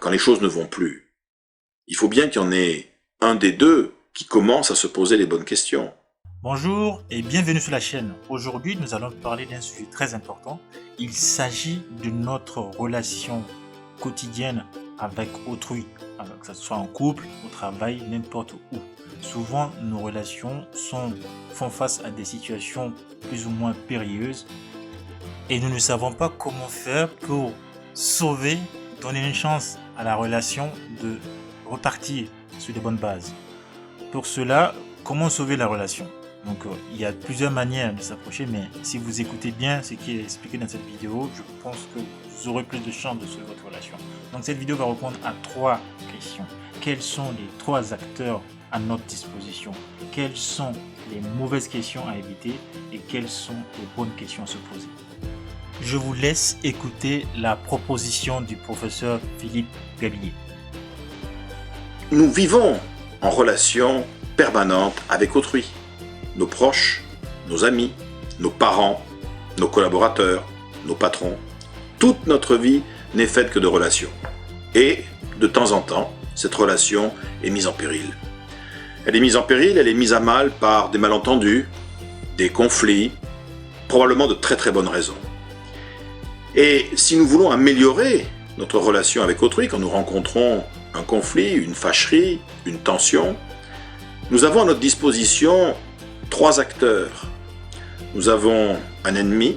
quand les choses ne vont plus. Il faut bien qu'il y en ait un des deux qui commence à se poser les bonnes questions. Bonjour et bienvenue sur la chaîne. Aujourd'hui, nous allons parler d'un sujet très important. Il s'agit de notre relation quotidienne avec autrui, que ce soit en couple, au travail, n'importe où. Souvent, nos relations font face à des situations plus ou moins périlleuses et nous ne savons pas comment faire pour sauver, donner une chance à la relation de repartir sur de bonnes bases. Pour cela, comment sauver la relation? Donc il y a plusieurs manières de s'approcher, mais si vous écoutez bien ce qui est expliqué dans cette vidéo, je pense que vous aurez plus de chances de sauver votre relation. Donc cette vidéo va répondre à 3 questions. Quels sont les 3 acteurs à notre disposition? Quelles sont les mauvaises questions à éviter? Et quelles sont les bonnes questions à se poser? Je vous laisse écouter la proposition du professeur Philippe Gabillier. Nous vivons en relation permanente avec autrui. Nos proches, nos amis, nos parents, nos collaborateurs, nos patrons. Toute notre vie n'est faite que de relations. Et, de temps en temps, cette relation est mise en péril. Elle est mise en péril, elle est mise à mal par des malentendus, des conflits, probablement de très très bonnes raisons. Et si nous voulons améliorer notre relation avec autrui, quand nous rencontrons un conflit, une fâcherie, une tension, nous avons à notre disposition 3 acteurs. Nous avons un ennemi,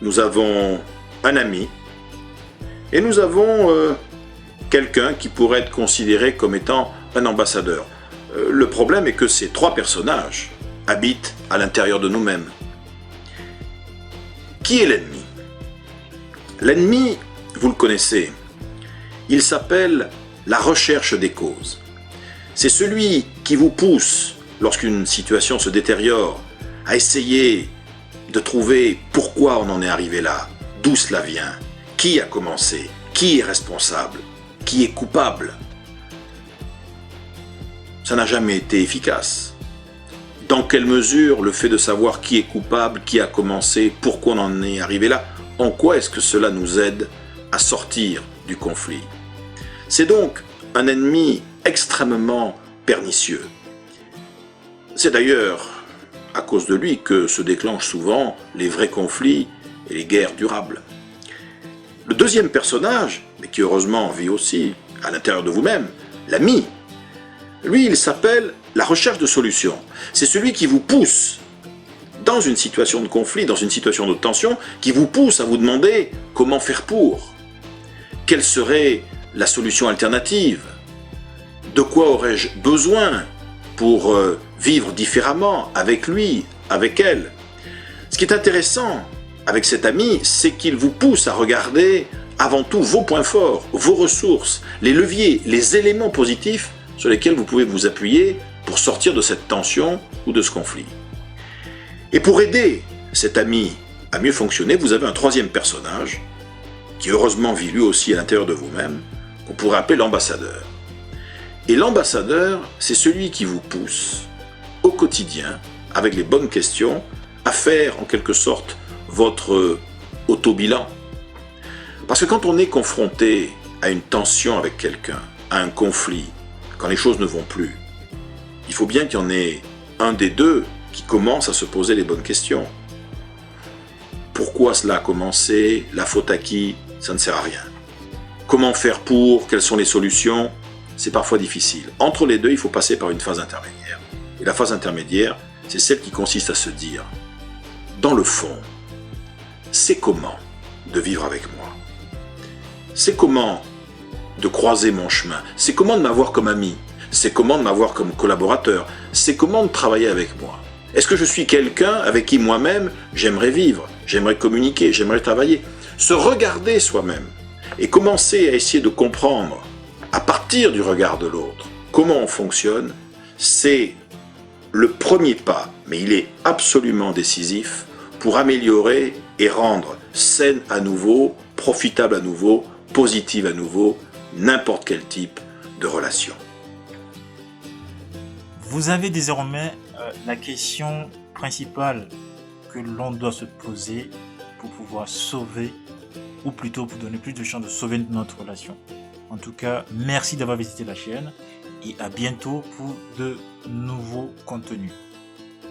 nous avons un ami, et nous avons quelqu'un qui pourrait être considéré comme étant un ambassadeur. Le problème est que ces 3 personnages habitent à l'intérieur de nous-mêmes. Qui est l'ennemi? L'ennemi, vous le connaissez, il s'appelle la recherche des causes. C'est celui qui vous pousse, lorsqu'une situation se détériore, à essayer de trouver pourquoi on en est arrivé là, d'où cela vient, qui a commencé, qui est responsable, qui est coupable. Ça n'a jamais été efficace. Dans quelle mesure le fait de savoir qui est coupable, qui a commencé, pourquoi on en est arrivé là, en quoi est-ce que cela nous aide à sortir du conflit? C'est donc un ennemi extrêmement pernicieux. C'est d'ailleurs à cause de lui que se déclenchent souvent les vrais conflits et les guerres durables. Le deuxième personnage, mais qui heureusement vit aussi à l'intérieur de vous-même, l'ami, lui il s'appelle la recherche de solutions. C'est celui qui vous pousse dans une situation de conflit, dans une situation de tension, qui vous pousse à vous demander comment faire pour. Quelle serait la solution alternative? De quoi aurais-je besoin pour vivre différemment avec lui, avec elle? Ce qui est intéressant avec cet ami, c'est qu'il vous pousse à regarder avant tout vos points forts, vos ressources, les leviers, les éléments positifs sur lesquels vous pouvez vous appuyer pour sortir de cette tension ou de ce conflit. Et pour aider cet ami à mieux fonctionner, vous avez un 3e personnage, qui heureusement vit lui aussi à l'intérieur de vous-même, qu'on pourrait appeler l'ambassadeur. Et l'ambassadeur, c'est celui qui vous pousse au quotidien, avec les bonnes questions, à faire en quelque sorte votre auto-bilan. Parce que quand on est confronté à une tension avec quelqu'un, à un conflit, quand les choses ne vont plus, il faut bien qu'il y en ait un des deux qui commence à se poser les bonnes questions. Pourquoi cela a commencé? La faute à qui? Ça ne sert à rien. Comment faire pour? Quelles sont les solutions? C'est parfois difficile. Entre les deux, il faut passer par une phase intermédiaire. Et la phase intermédiaire, c'est celle qui consiste à se dire, dans le fond, c'est comment de vivre avec moi? C'est comment de croiser mon chemin? C'est comment de m'avoir comme ami? C'est comment de m'avoir comme collaborateur? C'est comment de travailler avec moi? Est-ce que je suis quelqu'un avec qui moi-même j'aimerais vivre, j'aimerais communiquer, j'aimerais travailler? Se regarder soi-même et commencer à essayer de comprendre, à partir du regard de l'autre, comment on fonctionne, c'est le premier pas, mais il est absolument décisif pour améliorer et rendre saine à nouveau, profitable à nouveau, positive à nouveau, n'importe quel type de relation. Vous avez désormais la question principale que l'on doit se poser pour pouvoir sauver, ou plutôt pour donner plus de chance de sauver notre relation. En tout cas, merci d'avoir visité la chaîne et à bientôt pour de nouveaux contenus.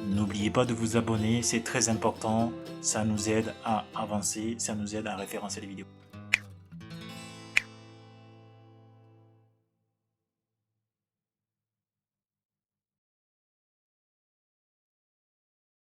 N'oubliez pas de vous abonner, c'est très important, ça nous aide à avancer, ça nous aide à référencer les vidéos.